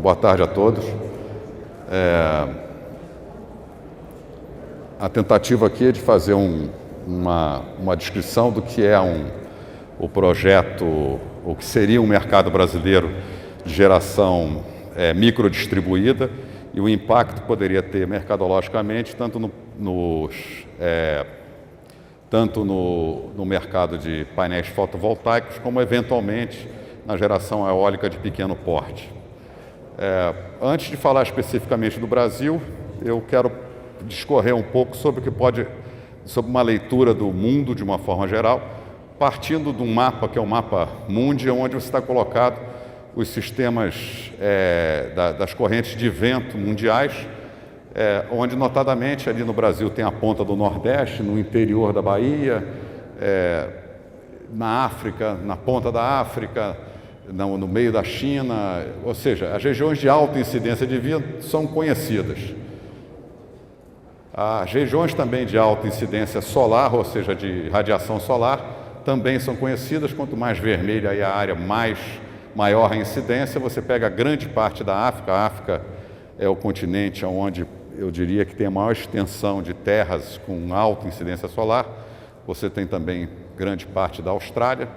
boa tarde a todos. A tentativa aqui é de fazer uma descrição do que é o projeto, o que seria um mercado brasileiro de geração microdistribuída e o impacto que poderia ter mercadologicamente tanto no mercado de painéis fotovoltaicos como eventualmente na geração eólica de pequeno porte. Antes de falar especificamente do Brasil, eu quero discorrer um pouco sobre sobre uma leitura do mundo de uma forma geral, partindo de um mapa que é o mapa Mundi, onde você está colocado os sistemas das correntes de vento mundiais, onde notadamente ali no Brasil tem a ponta do Nordeste, no interior da Bahia, na África, na ponta da África, no meio da China, ou seja, as regiões de alta incidência de vento são conhecidas. As regiões também de alta incidência solar, ou seja, de radiação solar, também são conhecidas. Quanto mais vermelha aí a área, maior a incidência. Você pega grande parte da África. A África é o continente onde eu diria que tem a maior extensão de terras com alta incidência solar. Você tem também grande parte da Austrália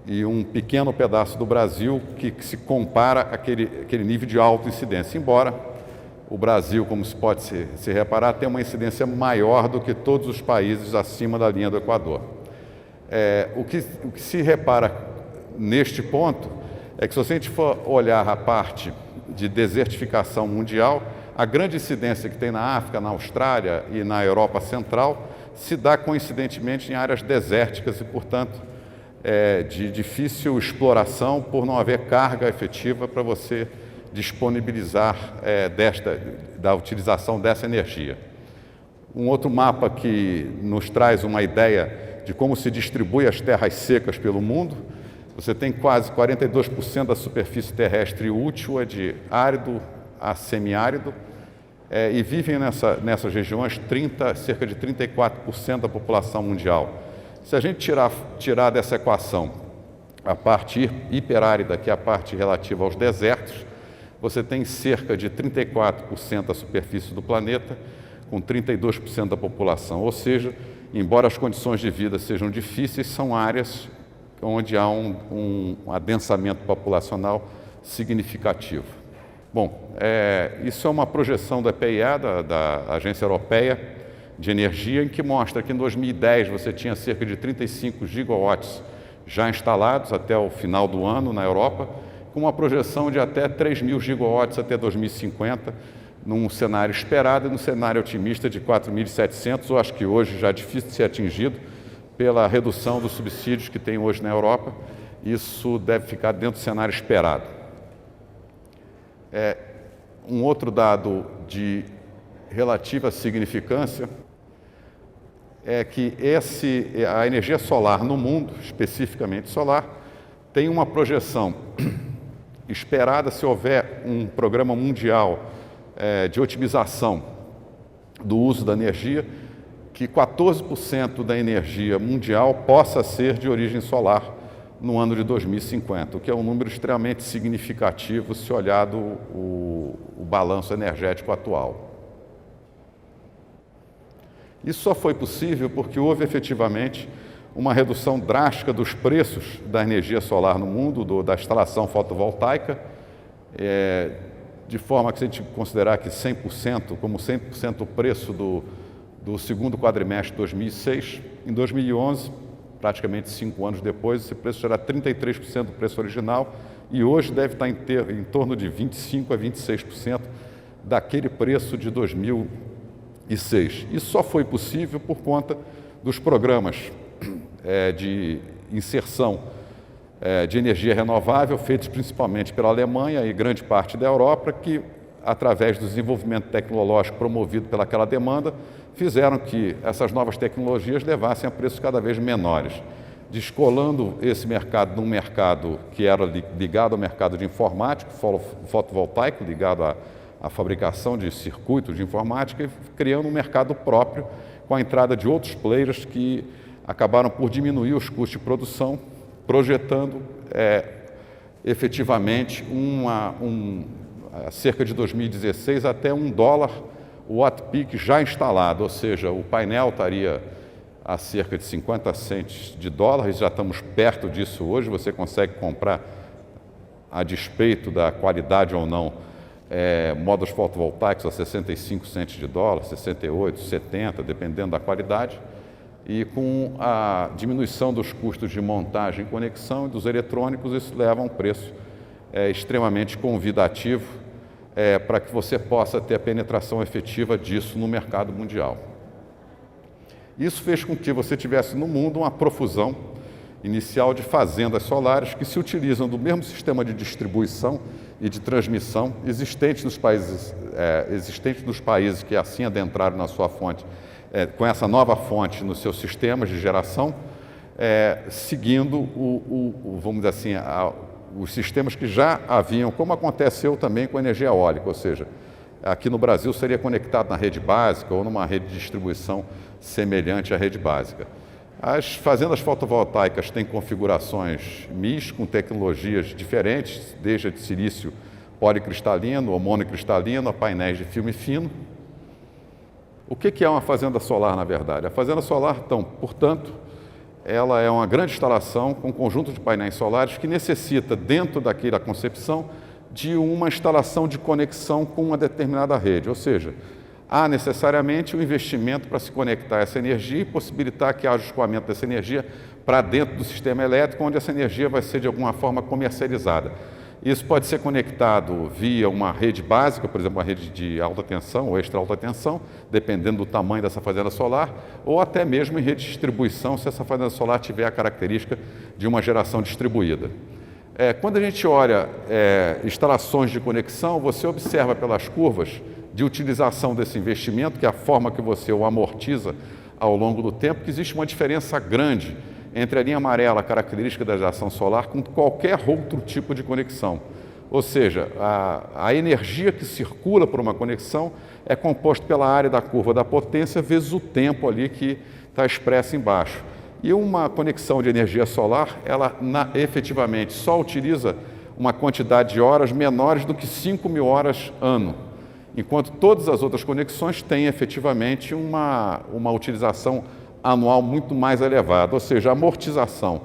e um pequeno pedaço do Brasil que se compara àquele nível de alta incidência, embora o Brasil, como se pode se reparar, tenha uma incidência maior do que todos os países acima da linha do Equador. O que se repara neste ponto é que se a gente for olhar a parte de desertificação mundial, a grande incidência que tem na África, na Austrália e na Europa Central se dá coincidentemente em áreas desérticas e, portanto, de difícil exploração por não haver carga efetiva para você disponibilizar da utilização dessa energia. Um outro mapa que nos traz uma ideia de como se distribui as terras secas pelo mundo. Você tem quase 42% da superfície terrestre útil de árido a semiárido, e vivem nessas regiões cerca de 34% da população mundial. Se a gente tirar dessa equação a parte hiperárida, que é a parte relativa aos desertos, você tem cerca de 34% da superfície do planeta, com 32% da população. Ou seja, embora as condições de vida sejam difíceis, são áreas onde há um adensamento populacional significativo. Bom, isso é uma projeção da EPEA, da Agência Europeia de Energia, em que mostra que em 2010 você tinha cerca de 35 gigawatts já instalados até o final do ano na Europa, com uma projeção de até 3.000 gigawatts até 2050, num cenário esperado e num cenário otimista de 4.700, eu acho que hoje já é difícil de ser atingido pela redução dos subsídios que tem hoje na Europa. Isso deve ficar dentro do cenário esperado. Um outro dado de relativa significância é que a energia solar no mundo, especificamente solar, tem uma projeção esperada, se houver um programa mundial de otimização do uso da energia, que 14% da energia mundial possa ser de origem solar no ano de 2050, o que é um número extremamente significativo se olhado o balanço energético atual. Isso só foi possível porque houve efetivamente uma redução drástica dos preços da energia solar no mundo, da instalação fotovoltaica, de forma que, se a gente considerar que 100%, como 100% o preço do segundo quadrimestre de 2006, em 2011, praticamente 5 anos depois, esse preço já era 33% do preço original e hoje deve estar em torno de 25% a 26% daquele preço de 2006. Isso só foi possível por conta dos programas de inserção de energia renovável, feitos principalmente pela Alemanha e grande parte da Europa, que, através do desenvolvimento tecnológico promovido pelaquela demanda, fizeram que essas novas tecnologias levassem a preços cada vez menores, descolando esse mercado num mercado que era ligado ao mercado de informática, fotovoltaico, ligado à fabricação de circuitos de informática, e criando um mercado próprio com a entrada de outros players que acabaram por diminuir os custos de produção, projetando efetivamente cerca de 2016, até $1 o watt-peak já instalado, ou seja, o painel estaria a cerca de 50 cents de dólares, já estamos perto disso hoje, você consegue comprar, a despeito da qualidade ou não, módulos fotovoltaicos a 65 cents de dólar, 68, 70, dependendo da qualidade, e com a diminuição dos custos de montagem e conexão e dos eletrônicos, isso leva a um preço extremamente convidativo para que você possa ter a penetração efetiva disso no mercado mundial. Isso fez com que você tivesse no mundo uma profusão inicial de fazendas solares que se utilizam do mesmo sistema de distribuição e de transmissão existente nos países que assim adentraram na sua fonte, com essa nova fonte nos seus sistemas de geração, seguindo vamos dizer assim, os sistemas que já haviam, como aconteceu também com a energia eólica, ou seja, aqui no Brasil seria conectado na rede básica ou numa rede de distribuição semelhante à rede básica. As fazendas fotovoltaicas têm configurações MIS com tecnologias diferentes, desde a de silício policristalino ou monocristalino a painéis de filme fino. O que é uma fazenda solar, na verdade? A fazenda solar, então, portanto, ela é uma grande instalação com um conjunto de painéis solares que necessita, dentro daquela concepção, de uma instalação de conexão com uma determinada rede, ou seja, há necessariamente um investimento para se conectar a essa energia e possibilitar que haja o escoamento dessa energia para dentro do sistema elétrico, onde essa energia vai ser de alguma forma comercializada. Isso pode ser conectado via uma rede básica, por exemplo, uma rede de alta tensão ou extra alta tensão, dependendo do tamanho dessa fazenda solar, ou até mesmo em rede de distribuição, se essa fazenda solar tiver a característica de uma geração distribuída. Quando a gente olha instalações de conexão, você observa pelas curvas de utilização desse investimento, que é a forma que você o amortiza ao longo do tempo, que existe uma diferença grande entre a linha amarela, característica da geração solar, com qualquer outro tipo de conexão. Ou seja, a energia que circula por uma conexão é composta pela área da curva da potência vezes o tempo ali que está expresso embaixo. E uma conexão de energia solar, ela efetivamente só utiliza uma quantidade de horas menores do que 5.000 horas ano, enquanto todas as outras conexões têm efetivamente uma utilização anual muito mais elevada, ou seja, a amortização,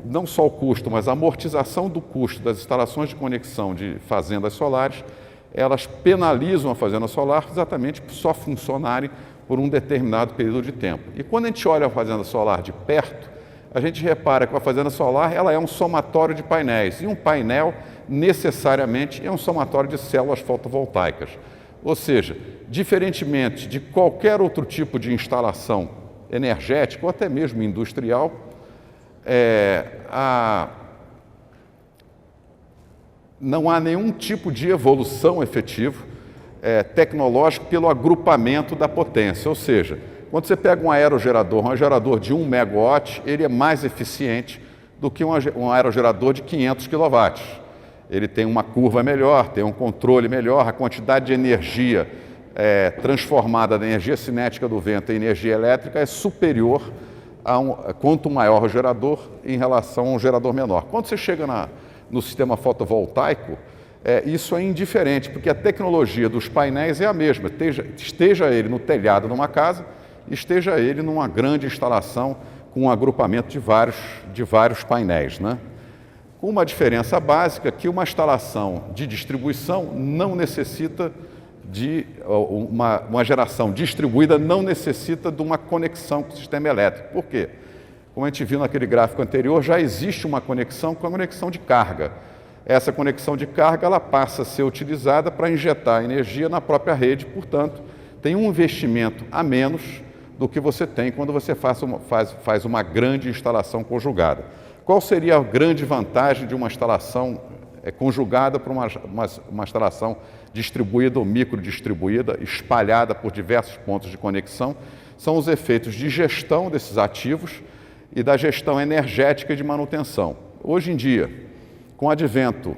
não só o custo, mas a amortização do custo das instalações de conexão de fazendas solares, elas penalizam a fazenda solar exatamente por só funcionarem por um determinado período de tempo. E quando a gente olha a fazenda solar de perto, a gente repara que a fazenda solar ela é um somatório de painéis, e um painel necessariamente é um somatório de células fotovoltaicas. Ou seja, diferentemente de qualquer outro tipo de instalação energética ou até mesmo industrial, não há nenhum tipo de evolução efetivo tecnológico pelo agrupamento da potência. Ou seja, quando você pega um aerogerador de 1 megawatt, ele é mais eficiente do que um aerogerador de 500 quilowatts. Ele tem uma curva melhor, tem um controle melhor, a quantidade de energia transformada da energia cinética do vento em energia elétrica é superior quanto maior o gerador em relação a um gerador menor. Quando você chega no sistema fotovoltaico, isso é indiferente, porque a tecnologia dos painéis é a mesma, esteja ele no telhado de uma casa, esteja ele numa grande instalação com um agrupamento de vários painéis, né? Com uma diferença básica que uma instalação de distribuição não necessita uma geração distribuída não necessita de uma conexão com o sistema elétrico. Por quê? Como a gente viu naquele gráfico anterior, já existe uma conexão com a conexão de carga. Essa conexão de carga ela passa a ser utilizada para injetar energia na própria rede, portanto, tem um investimento a menos do que você tem quando você faz uma grande instalação conjugada. Qual seria a grande vantagem de uma instalação conjugada para uma instalação distribuída ou microdistribuída, espalhada por diversos pontos de conexão? São os efeitos de gestão desses ativos e da gestão energética e de manutenção. Hoje em dia, com o advento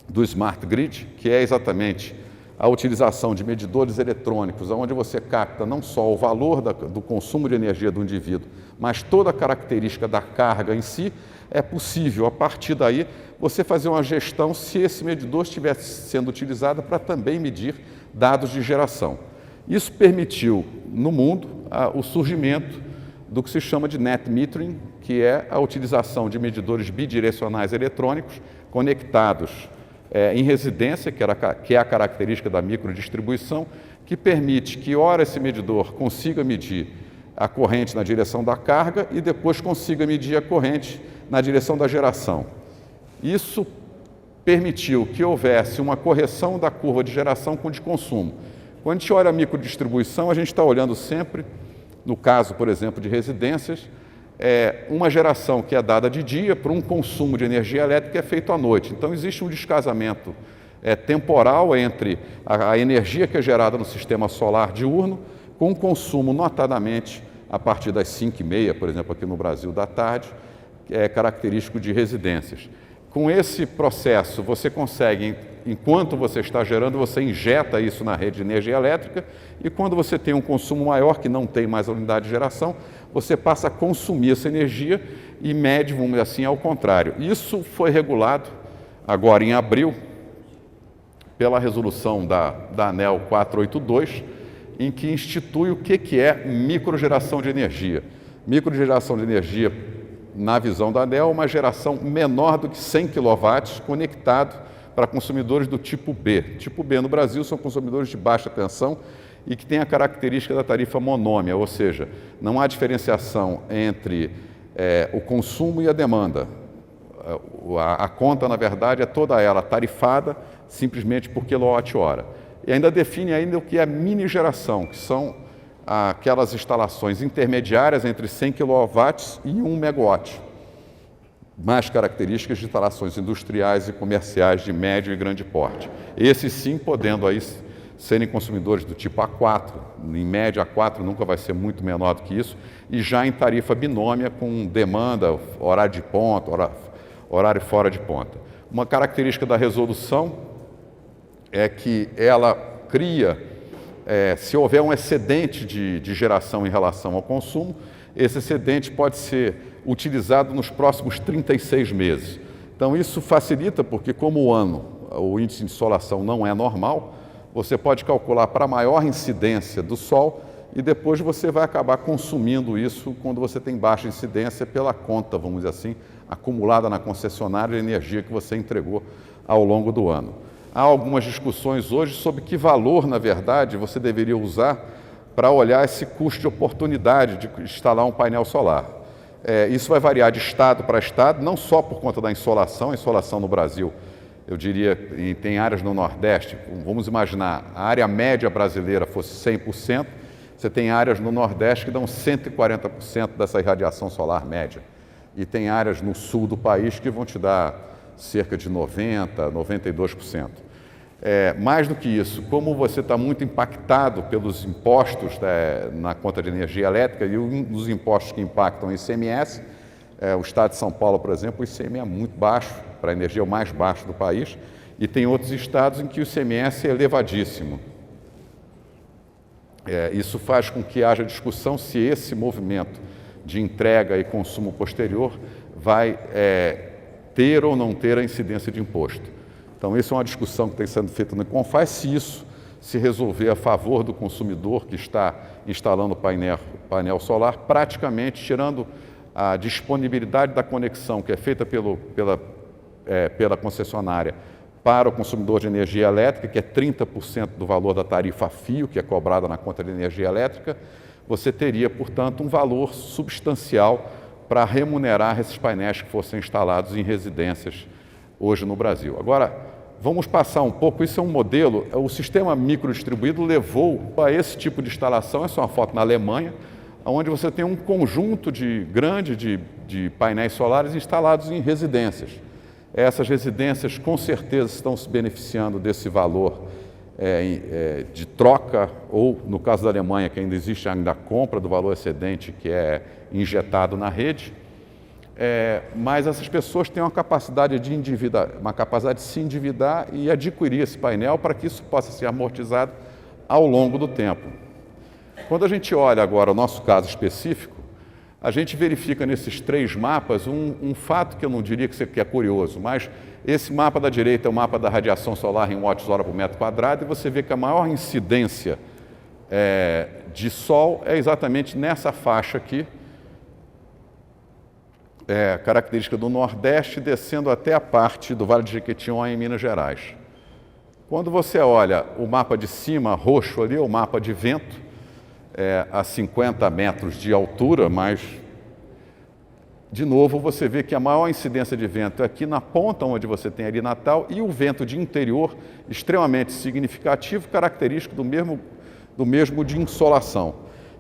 do Smart Grid, que é exatamente a utilização de medidores eletrônicos, onde você capta não só o valor do consumo de energia do indivíduo, mas toda a característica da carga em si, é possível, a partir daí, você fazer uma gestão se esse medidor estivesse sendo utilizado para também medir dados de geração. Isso permitiu, no mundo, o surgimento do que se chama de net metering, que é a utilização de medidores bidirecionais eletrônicos conectados em residência, que é a característica da microdistribuição, que permite que, ora, esse medidor consiga medir a corrente na direção da carga e depois consiga medir a corrente na direção da geração. Isso permitiu que houvesse uma correção da curva de geração com de consumo. Quando a gente olha a microdistribuição, a gente está olhando sempre, no caso, por exemplo, de residências, uma geração que é dada de dia para um consumo de energia elétrica que é feito à noite. Então, existe um descasamento temporal entre a energia que é gerada no sistema solar diurno com o consumo, notadamente, a partir das 5h30, por exemplo, aqui no Brasil, da tarde, que é característico de residências. Com esse processo, você consegue, enquanto você está gerando, você injeta isso na rede de energia elétrica e quando você tem um consumo maior, que não tem mais a unidade de geração, você passa a consumir essa energia e mede, vamos dizer assim, ao contrário. Isso foi regulado agora em abril pela resolução da ANEEL 482, em que institui o que é microgeração de energia. Microgeração de energia, na visão da ANEEL, uma geração menor do que 100 kW conectado para consumidores do tipo B. Tipo B no Brasil são consumidores de baixa tensão e que têm a característica da tarifa monômia, ou seja, não há diferenciação entre o consumo e a demanda. A conta, na verdade, é toda ela tarifada simplesmente por quilowatt-hora. E ainda define ainda o que é mini geração, que são aquelas instalações intermediárias entre 100 kW e 1 MW, mais características de instalações industriais e comerciais de médio e grande porte. Esses sim podendo aí serem consumidores do tipo A4, em média A4 nunca vai ser muito menor do que isso, e já em tarifa binômia com demanda, horário de ponta, horário fora de ponta. Uma característica da resolução é que ela cria, se houver um excedente de geração em relação ao consumo, esse excedente pode ser utilizado nos próximos 36 meses. Então isso facilita porque como o índice de insolação não é normal, você pode calcular para maior incidência do sol e depois você vai acabar consumindo isso quando você tem baixa incidência pela conta, vamos dizer assim, acumulada na concessionária de energia que você entregou ao longo do ano. Há algumas discussões hoje sobre que valor, na verdade, você deveria usar para olhar esse custo de oportunidade de instalar um painel solar. Isso vai variar de estado para estado, não só por conta da insolação. A insolação no Brasil, eu diria, tem áreas no Nordeste, vamos imaginar, a área média brasileira fosse 100%, você tem áreas no Nordeste que dão 140% dessa irradiação solar média. E tem áreas no sul do país que vão te dar cerca de 90%, 92%. Mais do que isso, como você está muito impactado pelos impostos na conta de energia elétrica e um dos impostos que impactam o ICMS, o estado de São Paulo, por exemplo, o ICMS é muito baixo, para a energia é o mais baixo do país, e tem outros estados em que o ICMS é elevadíssimo. Isso faz com que haja discussão se esse movimento de entrega e consumo posterior vai ter ou não ter a incidência de imposto. Então, isso é uma discussão que tem sendo feita no CONFAS, se isso se resolver a favor do consumidor que está instalando o painel solar, praticamente tirando a disponibilidade da conexão que é feita pela concessionária para o consumidor de energia elétrica, que é 30% do valor da tarifa fio, que é cobrada na conta de energia elétrica, você teria, portanto, um valor substancial para remunerar esses painéis que fossem instalados em residências hoje no Brasil. Agora, vamos passar um pouco, isso é um modelo, o sistema microdistribuído levou a esse tipo de instalação, essa é uma foto na Alemanha, onde você tem um conjunto grande de painéis solares instalados em residências. Essas residências, com certeza, estão se beneficiando desse valor de troca, ou, no caso da Alemanha, que ainda existe ainda a compra do valor excedente que é injetado na rede. mas essas pessoas têm uma capacidade de se endividar e adquirir esse painel para que isso possa ser amortizado ao longo do tempo. Quando a gente olha agora o nosso caso específico, a gente verifica nesses 3 mapas um fato que eu não diria que é curioso, mas esse mapa da direita é o mapa da radiação solar em watts-hora por metro quadrado, e você vê que a maior incidência de sol é exatamente nessa faixa aqui, característica do Nordeste, descendo até a parte do Vale de Jequitinhonha, em Minas Gerais. Quando você olha o mapa de cima, roxo ali, é o mapa de vento, a 50 metros de altura, mas, de novo, você vê que a maior incidência de vento é aqui na ponta, onde você tem ali Natal, e o vento de interior, extremamente significativo, característico do mesmo de insolação.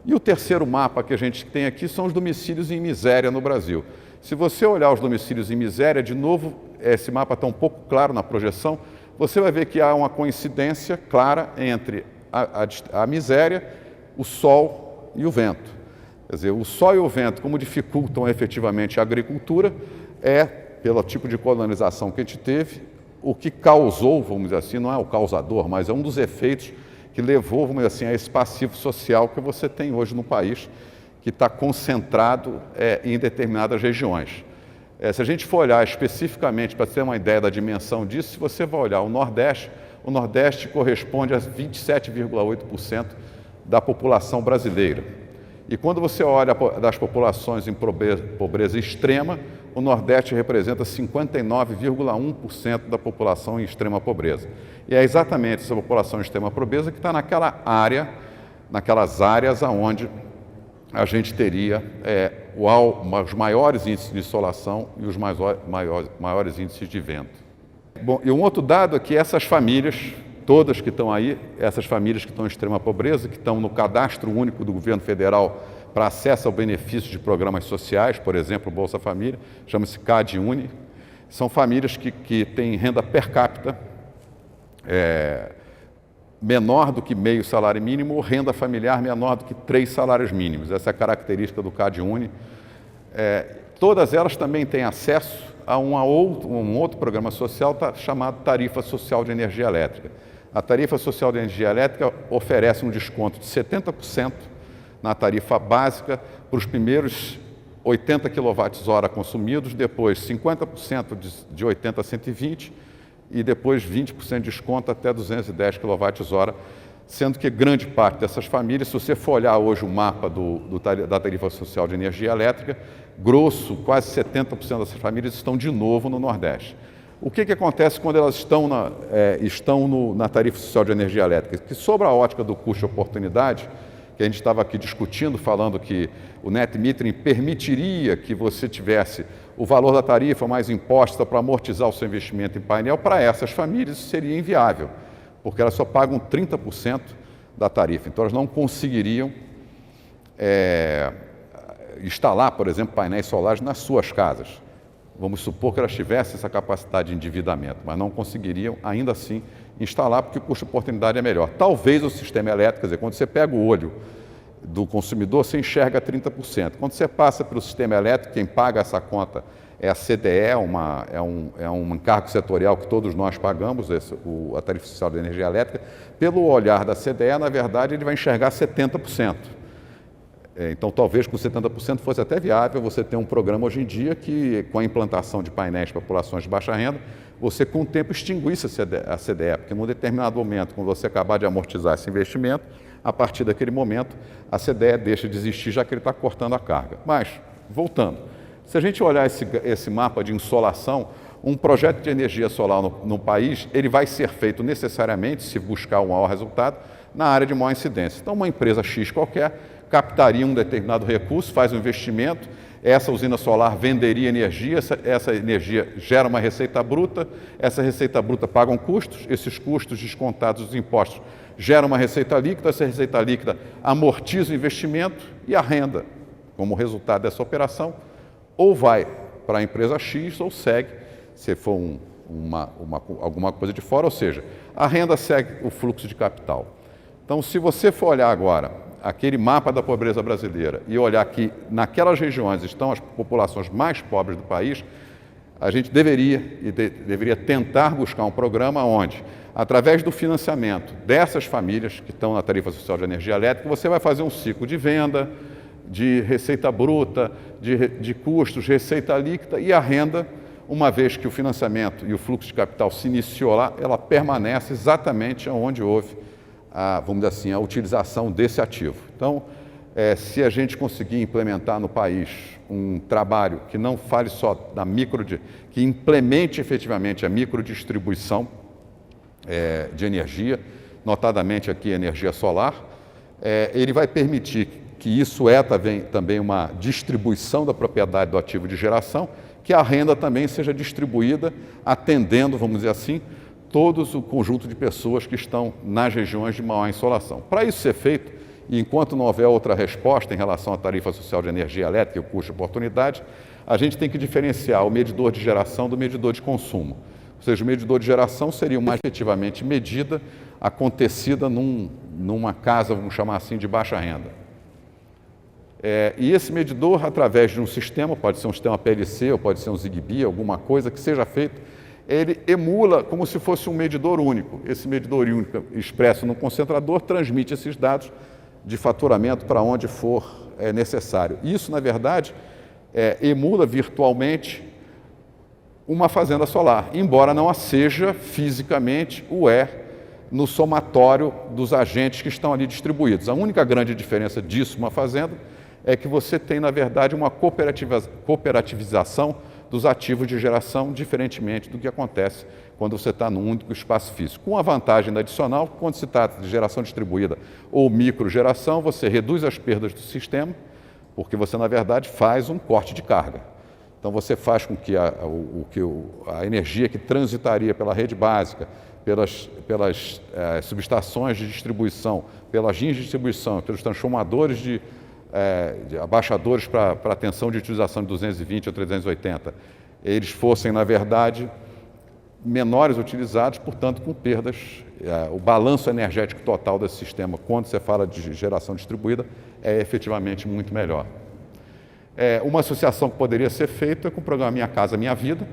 E o terceiro mapa que a gente tem aqui são os domicílios em miséria no Brasil. Se você olhar os domicílios em miséria, de novo, esse mapa está um pouco claro na projeção, você vai ver que há uma coincidência clara entre a miséria, o sol e o vento. Quer dizer, o sol e o vento, como dificultam efetivamente a agricultura, pelo tipo de colonização que a gente teve, o que causou, vamos dizer assim, não é o causador, mas é um dos efeitos que levou, vamos dizer assim, a esse passivo social que você tem hoje no país, que está concentrado em determinadas regiões. Se a gente for olhar especificamente, para ter uma ideia da dimensão disso, se você vai olhar o Nordeste corresponde a 27,8% da população brasileira. E quando você olha das populações em pobreza extrema, o Nordeste representa 59,1% da população em extrema pobreza. E é exatamente essa população em extrema pobreza que está naquelas áreas onde a gente teria os maiores índices de insolação e os maiores índices de vento. Bom, e um outro dado é que essas famílias, todas que estão aí, essas famílias que estão em extrema pobreza, que estão no cadastro único do governo federal para acesso ao benefício de programas sociais, por exemplo, Bolsa Família, chama-se CadÚni, são famílias que têm renda per capita menor do que meio salário mínimo ou renda familiar menor do que 3 salários mínimos. Essa é a característica do CadÚni. Todas elas também têm acesso a um outro programa social chamado Tarifa Social de Energia Elétrica. A Tarifa Social de Energia Elétrica oferece um desconto de 70% na tarifa básica para os primeiros 80 kWh consumidos, depois 50% de 80 a 120 e depois 20% de desconto até 210 kWh, sendo que grande parte dessas famílias, se você for olhar hoje o mapa da Tarifa Social de Energia Elétrica, grosso, quase 70% dessas famílias estão de novo no Nordeste. O que acontece quando elas estão na Tarifa Social de Energia Elétrica? Que sobre a ótica do custo-oportunidade, que a gente estava aqui discutindo, falando que o net metering permitiria que você tivesse o valor da tarifa mais imposta para amortizar o seu investimento em painel, para essas famílias isso seria inviável, porque elas só pagam 30% da tarifa. Então, elas não conseguiriam instalar, por exemplo, painéis solares nas suas casas. Vamos supor que elas tivessem essa capacidade de endividamento, mas não conseguiriam, ainda assim, instalar, porque o custo-oportunidade é melhor. Talvez o sistema elétrico, quer dizer, quando você pega o olho do consumidor, você enxerga 30%. Quando você passa pelo sistema elétrico, quem paga essa conta é a CDE, é um encargo setorial que todos nós pagamos, a Tarifa Social de Energia Elétrica. Pelo olhar da CDE, na verdade, ele vai enxergar 70%. Então, talvez com 70% fosse até viável você ter um programa hoje em dia que, com a implantação de painéis para populações de baixa renda, você com o tempo extinguisse a CDE, porque num determinado momento, quando você acabar de amortizar esse investimento, a partir daquele momento, a CDE deixa de existir, já que ele está cortando a carga. Mas, voltando, se a gente olhar esse mapa de insolação, um projeto de energia solar no país, ele vai ser feito necessariamente, se buscar um maior resultado, na área de maior incidência. Então, uma empresa X qualquer captaria um determinado recurso, faz um investimento, essa usina solar venderia energia, essa energia gera uma receita bruta, essa receita bruta paga custos, esses custos descontados dos impostos geram uma receita líquida, essa receita líquida amortiza o investimento e a renda, como resultado dessa operação, ou vai para a empresa X ou segue, se for alguma coisa de fora, ou seja, a renda segue o fluxo de capital. Então, se você for olhar agora aquele mapa da pobreza brasileira e olhar que naquelas regiões estão as populações mais pobres do país, a gente deveria tentar buscar um programa onde, através do financiamento dessas famílias que estão na tarifa social de energia elétrica, você vai fazer um ciclo de venda, de receita bruta, de custos, receita líquida e a renda, uma vez que o financiamento e o fluxo de capital se iniciou lá, ela permanece exatamente onde houve, vamos dizer assim, a utilização desse ativo. Então, se a gente conseguir implementar no país um trabalho que não fale só da que implemente efetivamente a microdistribuição de energia, notadamente aqui a energia solar, ele vai permitir que isso também uma distribuição da propriedade do ativo de geração, que a renda também seja distribuída, atendendo, vamos dizer assim, todo o conjunto de pessoas que estão nas regiões de maior insolação. Para isso ser feito, e enquanto não houver outra resposta em relação à tarifa social de energia elétrica e o custo de oportunidade, a gente tem que diferenciar o medidor de geração do medidor de consumo. Ou seja, o medidor de geração seria uma efetivamente medida acontecida numa casa, vamos chamar assim, de baixa renda. E esse medidor, através de um sistema, pode ser um sistema PLC ou pode ser um Zigbee, alguma coisa que seja feito, ele emula como se fosse um medidor único. Esse medidor único expresso no concentrador transmite esses dados de faturamento para onde for necessário. Isso, na verdade, emula virtualmente uma fazenda solar, embora não a seja fisicamente, no somatório dos agentes que estão ali distribuídos. A única grande diferença disso, uma fazenda, é que você tem, na verdade, uma cooperativização dos ativos de geração, diferentemente do que acontece quando você está num único espaço físico. Com a vantagem adicional, quando se trata de geração distribuída ou microgeração, você reduz as perdas do sistema, porque você, na verdade, faz um corte de carga. Então, você faz com que a energia que transitaria pela rede básica, pelas subestações de distribuição, pelas linhas de distribuição, pelos transformadores de abaixadores para atenção de utilização de 220 ou 380, eles fossem, na verdade, menores utilizados, portanto, com perdas. O balanço energético total desse sistema, quando você fala de geração distribuída, é efetivamente muito melhor. Uma associação que poderia ser feita é com o programa Minha Casa Minha Vida.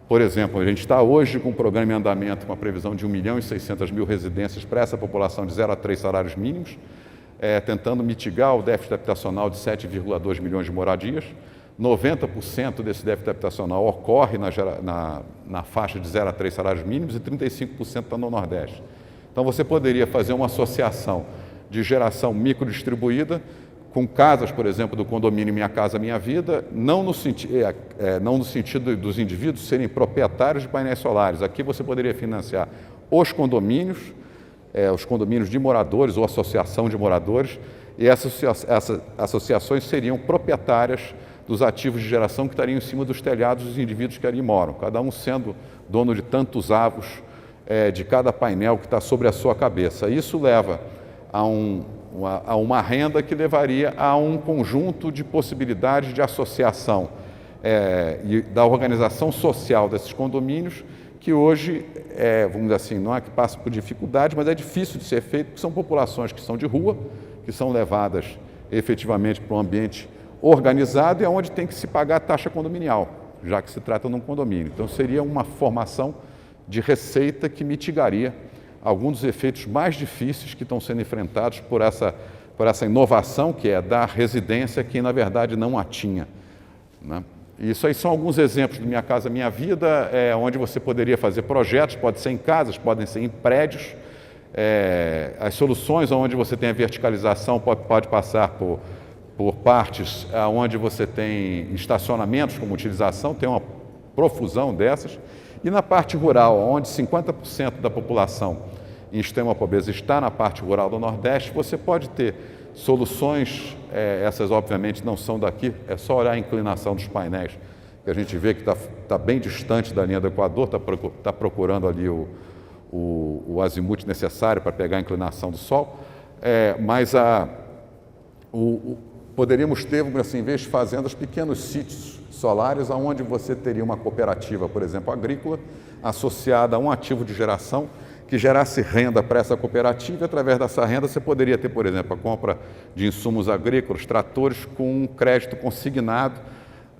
Por exemplo, a gente está hoje com um programa em andamento com a previsão de 1.600.000 residências para essa população de 0 a 3 salários mínimos, tentando mitigar o déficit habitacional de 7,2 milhões de moradias. 90% desse déficit habitacional ocorre na faixa de 0 a 3 salários mínimos e 35% está no Nordeste. Então, você poderia fazer uma associação de geração microdistribuída com casas, por exemplo, do condomínio Minha Casa Minha Vida, não no sentido dos indivíduos serem proprietários de painéis solares. Aqui você poderia financiar os condomínios de moradores ou associação de moradores, e essas associações seriam proprietárias dos ativos de geração que estariam em cima dos telhados dos indivíduos que ali moram, cada um sendo dono de tantos avos de cada painel que está sobre a sua cabeça. Isso leva a uma renda que levaria a um conjunto de possibilidades de associação e da organização social desses condomínios, que hoje, vamos dizer assim, não é que passa por dificuldade, mas é difícil de ser feito, porque são populações que são de rua, que são levadas efetivamente para um ambiente organizado e onde tem que se pagar a taxa condominial, já que se trata de um condomínio. Então, seria uma formação de receita que mitigaria alguns dos efeitos mais difíceis que estão sendo enfrentados por essa inovação, que é dar residência a quem, na verdade, não a tinha, né? Isso aí são alguns exemplos do Minha Casa Minha Vida, onde você poderia fazer projetos, pode ser em casas, podem ser em prédios. As soluções onde você tem a verticalização pode passar por partes onde você tem estacionamentos como utilização, tem uma profusão dessas. E na parte rural, onde 50% da população em extrema pobreza está na parte rural do Nordeste, você pode ter soluções, essas obviamente não são daqui, é só olhar a inclinação dos painéis, que a gente vê que está bem distante da linha do Equador, está procurando ali o azimuth necessário para pegar a inclinação do Sol, mas poderíamos ter, assim, em vez de fazendas, pequenos sítios solares, onde você teria uma cooperativa, por exemplo, agrícola, associada a um ativo de geração, que gerasse renda para essa cooperativa, e através dessa renda você poderia ter, por exemplo, a compra de insumos agrícolas, tratores com crédito consignado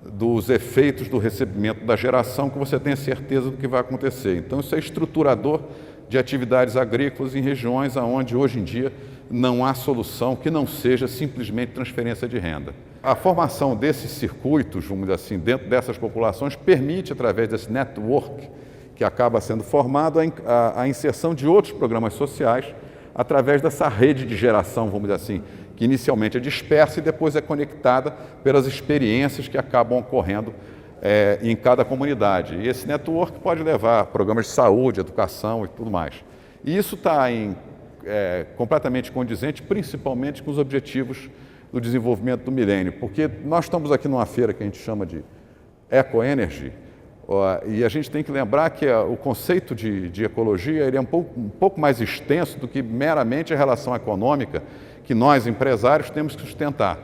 dos efeitos do recebimento da geração, que você tenha certeza do que vai acontecer. Então isso é estruturador de atividades agrícolas em regiões onde hoje em dia não há solução que não seja simplesmente transferência de renda. A formação desses circuitos, vamos dizer assim, dentro dessas populações, permite, através desse network que acaba sendo formado, a inserção de outros programas sociais através dessa rede de geração, vamos dizer assim, que inicialmente é dispersa e depois é conectada pelas experiências que acabam ocorrendo em cada comunidade. E esse network pode levar a programas de saúde, educação e tudo mais. E isso está completamente condizente, principalmente com os objetivos do desenvolvimento do milênio, porque nós estamos aqui numa feira que a gente chama de Eco-Energy, e a gente tem que lembrar que o conceito de ecologia ele é um pouco mais extenso do que meramente a relação econômica que nós, empresários, temos que sustentar.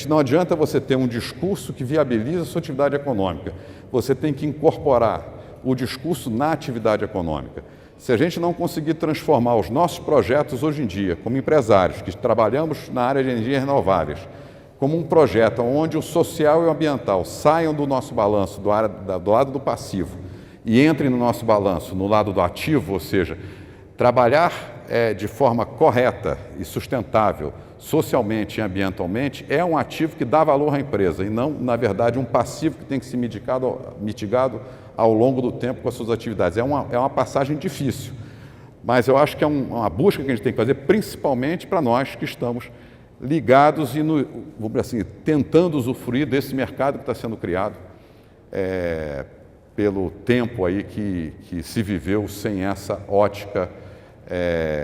Não adianta você ter um discurso que viabiliza a sua atividade econômica, você tem que incorporar o discurso na atividade econômica. Se a gente não conseguir transformar os nossos projetos hoje em dia, como empresários que trabalhamos na área de energias renováveis, como um projeto onde o social e o ambiental saiam do nosso balanço do lado do passivo e entrem no nosso balanço no lado do ativo, ou seja, trabalhar de forma correta e sustentável, socialmente e ambientalmente, é um ativo que dá valor à empresa e não, na verdade, um passivo que tem que ser mitigado ao longo do tempo com as suas atividades. É uma passagem difícil, mas eu acho que é uma busca que a gente tem que fazer, principalmente para nós que estamos ligados e, vamos dizer assim, tentando usufruir desse mercado que está sendo criado pelo tempo aí que se viveu sem essa ótica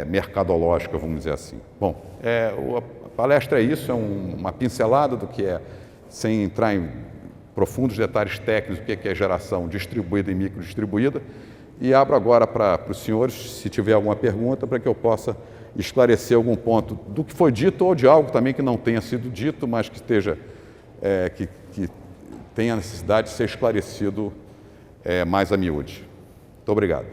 mercadológica, vamos dizer assim. Bom, a palestra é isso, é uma pincelada do que sem entrar em profundos detalhes técnicos, o que é geração distribuída e microdistribuída, e abro agora para os senhores, se tiver alguma pergunta, para que eu possa esclarecer algum ponto do que foi dito ou de algo também que não tenha sido dito, mas que que tenha necessidade de ser esclarecido mais a miúde. Muito obrigado.